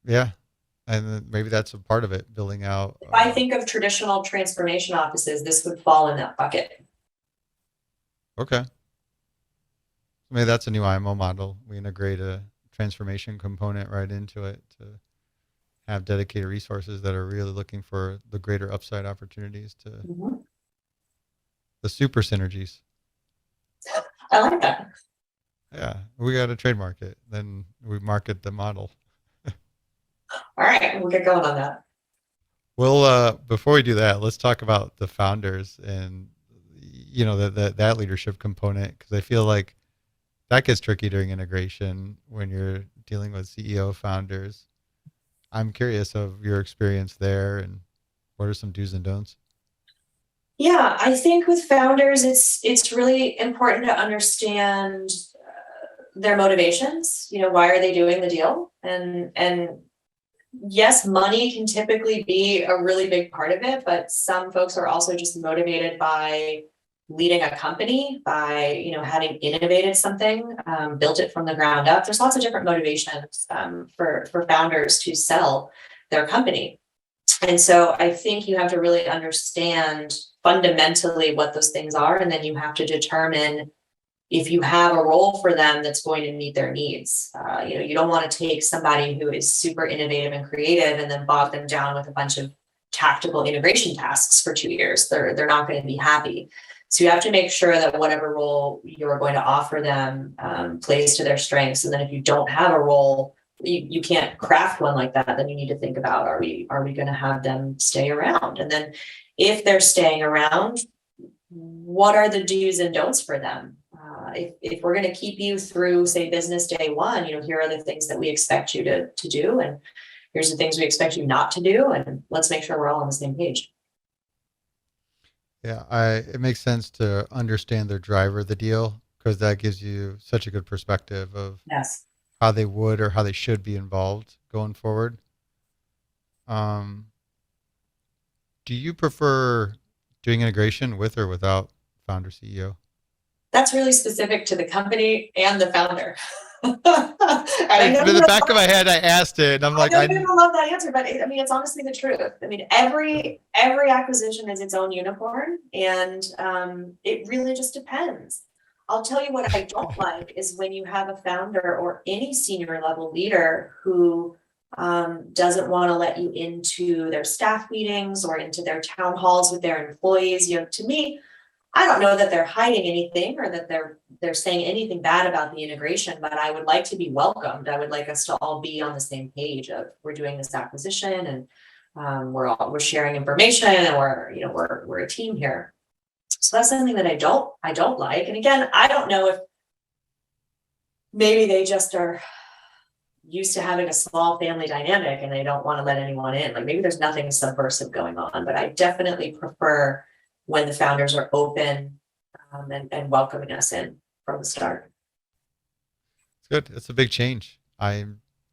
[SPEAKER 2] Yeah. And maybe that's a part of it, building out.
[SPEAKER 1] If I think of traditional transformation offices, this would fall in that bucket.
[SPEAKER 2] Okay. Maybe that's a new IMO model. We integrate a transformation component right into it to have dedicated resources that are really looking for the greater upside opportunities to
[SPEAKER 1] Mhm.
[SPEAKER 2] the super synergies.
[SPEAKER 1] I like that.
[SPEAKER 2] Yeah, we got to trademark it. Then we market the model.
[SPEAKER 1] All right, we'll get going on that.
[SPEAKER 2] Well, before we do that, let's talk about the founders and that leadership component, because I feel like that gets tricky during integration when you're dealing with CEO founders. I'm curious of your experience there and what are some do's and don'ts?
[SPEAKER 1] Yeah, I think with founders, it's really important to understand their motivations. Why are they doing the deal? And yes, money can typically be a really big part of it, but some folks are also just motivated by leading a company, by having innovated something, built it from the ground up. There's lots of different motivations for founders to sell their company. And so I think you have to really understand fundamentally what those things are, and then you have to determine if you have a role for them that's going to meet their needs. You don't want to take somebody who is super innovative and creative and then bog them down with a bunch of tactical integration tasks for 2 years. They're not going to be happy. So you have to make sure that whatever role you're going to offer them plays to their strengths. And then if you don't have a role, you can't craft one like that, then you need to think about, are we going to have them stay around? And then if they're staying around, what are the do's and don'ts for them? If we're going to keep you through, say, business day one, here are the things that we expect you to do, and here's the things we expect you not to do, and let's make sure we're all on the same page.
[SPEAKER 2] Yeah, it makes sense to understand their driver of the deal, because that gives you such a good perspective of
[SPEAKER 1] Yes.
[SPEAKER 2] how they would or how they should be involved going forward. Um, do you prefer doing integration with or without founder CEO?
[SPEAKER 1] That's really specific to the company and the founder.
[SPEAKER 2] In the back of my head, I asked it, and I'm like,
[SPEAKER 1] I don't love that answer, but it's honestly the truth. Every acquisition is its own unicorn, and it really just depends. I'll tell you what I don't like is when you have a founder or any senior level leader who doesn't want to let you into their staff meetings or into their town halls with their employees. To me, I don't know that they're hiding anything or that they're saying anything bad about the integration, but I would like to be welcomed. I would like us to all be on the same page of, we're doing this acquisition, and we're sharing information, and we're a team here. So that's something that I don't like. And again, I don't know if maybe they just are used to having a small family dynamic and they don't want to let anyone in. Like, maybe there's nothing subversive going on, but I definitely prefer when the founders are open and welcoming us in from the start.
[SPEAKER 2] It's good. It's a big change. I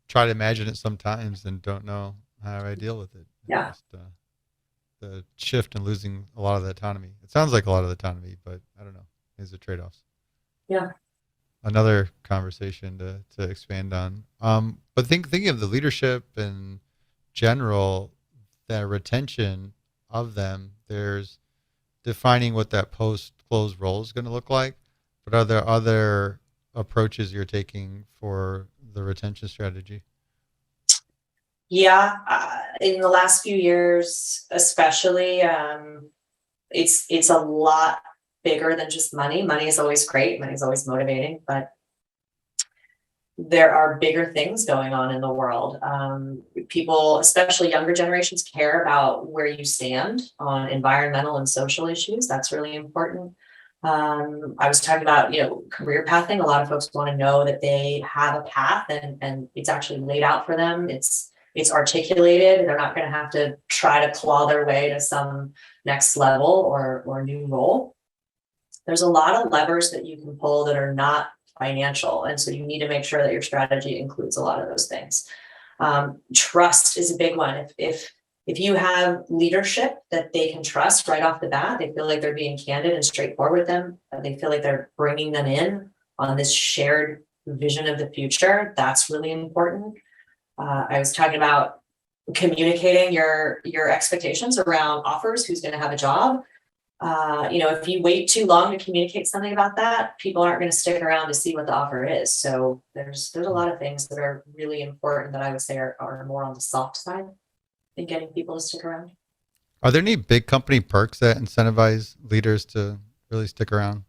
[SPEAKER 2] try to imagine it sometimes and don't know how I deal with it.
[SPEAKER 1] Yeah.
[SPEAKER 2] Just, the shift and losing a lot of the autonomy. It sounds like a lot of the autonomy, but I don't know. These are trade-offs.
[SPEAKER 1] Yeah.
[SPEAKER 2] Another conversation to expand on. But thinking of the leadership in general, the retention of them, there's defining what that post-close role is going to look like. But are there other approaches you're taking for the retention strategy?
[SPEAKER 1] Yeah, in the last few years, especially, it's a lot bigger than just money. Money is always great. Money is always motivating, but there are bigger things going on in the world. People, especially younger generations, care about where you stand on environmental and social issues. That's really important. I was talking about, career pathing. A lot of folks want to know that they have a path and it's actually laid out for them. It's articulated. They're not going to have to try to claw their way to some next level or new role. There's a lot of levers that you can pull that are not financial. And so you need to make sure that your strategy includes a lot of those things. Trust is a big one. If you have leadership that they can trust right off the bat, they feel like they're being candid and straightforward with them, they feel like they're bringing them in on this shared vision of the future, that's really important. I was talking about communicating your expectations around offers, who's going to have a job. If you wait too long to communicate something about that, people aren't going to stick around to see what the offer is. So there's a lot of things that are really important that I would say are more on the soft side in getting people to stick around.
[SPEAKER 2] Are there any big company perks that incentivize leaders to really stick around?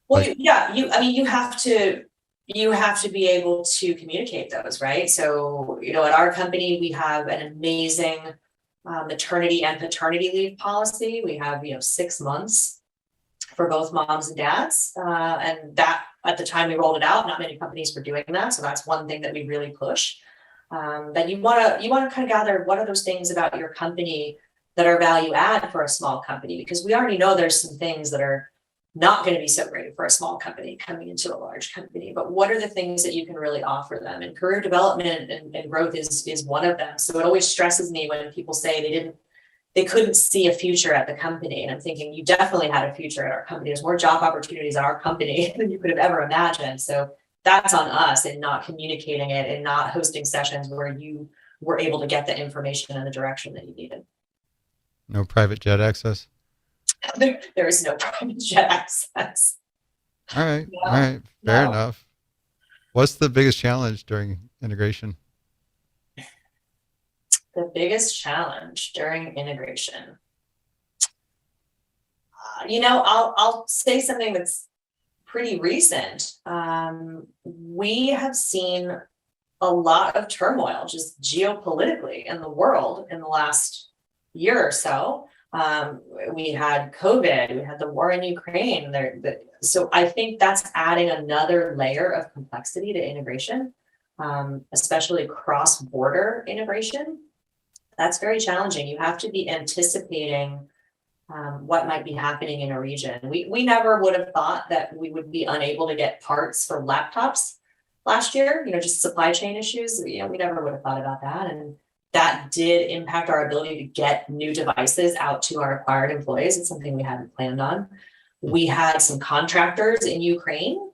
[SPEAKER 1] Well,
[SPEAKER 2] Like,
[SPEAKER 1] you have to be able to communicate those, right? So, at our company, we have an amazing maternity and paternity leave policy. We have, 6 months for both moms and dads. And that at the time we rolled it out, not many companies were doing that. So that's one thing that we really push. Then you want to kind of gather what are those things about your company that are value add for a small company, because we already know there's some things that are not going to be so great for a small company coming into a large company, but what are the things that you can really offer them? And career development and growth is one of them. So it always stresses me when people say they couldn't see a future at the company. And I'm thinking, you definitely had a future at our company. There's more job opportunities at our company than you could have ever imagined. So that's on us in not communicating it and not hosting sessions where you were able to get the information in the direction that you needed.
[SPEAKER 2] no private jet access?
[SPEAKER 1] There is no private jet access.
[SPEAKER 2] All right.
[SPEAKER 1] No,
[SPEAKER 2] All right. Fair
[SPEAKER 1] no.
[SPEAKER 2] enough. What's the biggest challenge during integration?
[SPEAKER 1] The biggest challenge during integration. I'll say something that's pretty recent. We have seen a lot of turmoil just geopolitically in the world in the last year or so. We had COVID, we had the war in Ukraine. So I think that's adding another layer of complexity to integration, especially cross-border integration. That's very challenging. You have to be anticipating what might be happening in a region. We never would have thought that we would be unable to get parts for laptops last year, just supply chain issues. We never would have thought about that. And that did impact our ability to get new devices out to our acquired employees. It's something we hadn't planned on. We had some contractors in Ukraine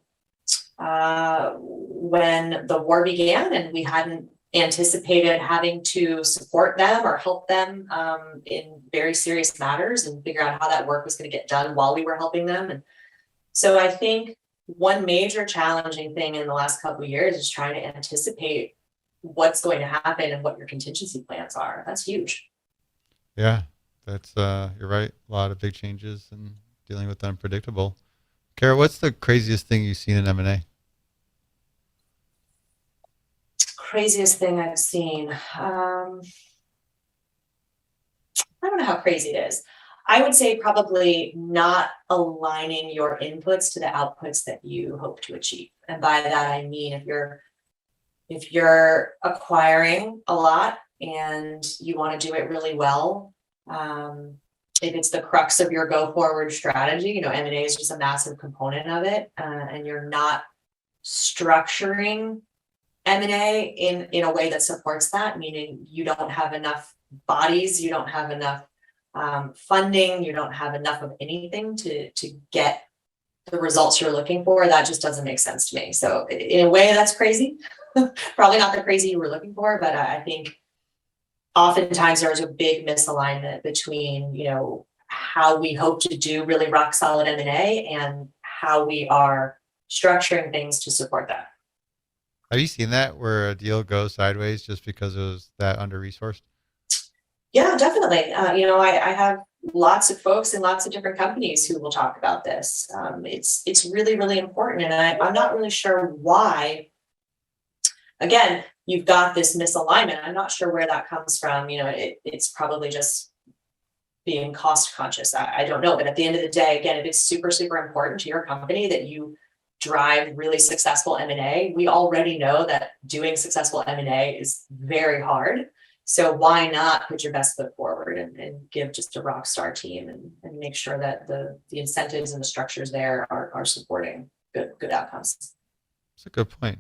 [SPEAKER 1] when the war began, and we hadn't anticipated having to support them or help them in very serious matters and figure out how that work was going to get done while we were helping them. And so I think one major challenging thing in the last couple of years is trying to anticipate what's going to happen and what your contingency plans are. That's huge.
[SPEAKER 2] Yeah, that's you're right. A lot of big changes and dealing with the unpredictable. Cara, what's the craziest thing you've seen in M&A?
[SPEAKER 1] Craziest thing I've seen. I don't know how crazy it is. I would say probably not aligning your inputs to the outputs that you hope to achieve. And by that, I mean, if you're acquiring a lot and you want to do it really well, if it's the crux of your go forward strategy, M&A is just a massive component of it, and you're not structuring M&A in a way that supports that, meaning you don't have enough bodies, you don't have enough funding, you don't have enough of anything to get the results you're looking for, that just doesn't make sense to me. So in a way, that's crazy. Probably not the crazy you were looking for, but I think oftentimes there's a big misalignment between, how we hope to do really rock solid M&A and how we are structuring things to support that.
[SPEAKER 2] Have you seen that where a deal goes sideways just because it was that under-resourced?
[SPEAKER 1] Yeah, definitely. I have lots of folks in lots of different companies who will talk about this. It's really, really important. And I'm not really sure why. Again, you've got this misalignment. I'm not sure where that comes from. It's probably just being cost conscious. I don't know. But at the end of the day, again, it is super, super important to your company that you drive really successful M&A. We already know that doing successful M&A is very hard. So why not put your best foot forward and give just a rock star team and make sure that the incentives and the structures there are supporting good outcomes.
[SPEAKER 2] That's a good point.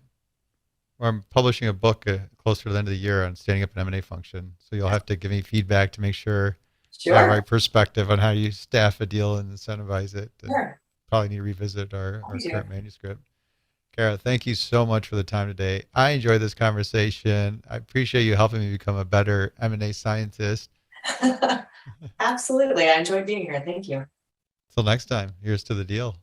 [SPEAKER 2] Well, I'm publishing a book closer to the end of the year on standing up an M&A function. So you'll have to give me feedback to make sure
[SPEAKER 1] Sure.
[SPEAKER 2] I have the right perspective on how you staff a deal and incentivize it. And
[SPEAKER 1] Sure.
[SPEAKER 2] probably need to revisit our
[SPEAKER 1] Yeah.
[SPEAKER 2] current manuscript. Cara, thank you so much for the time today. I enjoyed this conversation. I appreciate you helping me become a better M&A scientist.
[SPEAKER 1] Absolutely. I enjoyed being here. Thank you.
[SPEAKER 2] Till next time, here's to the deal.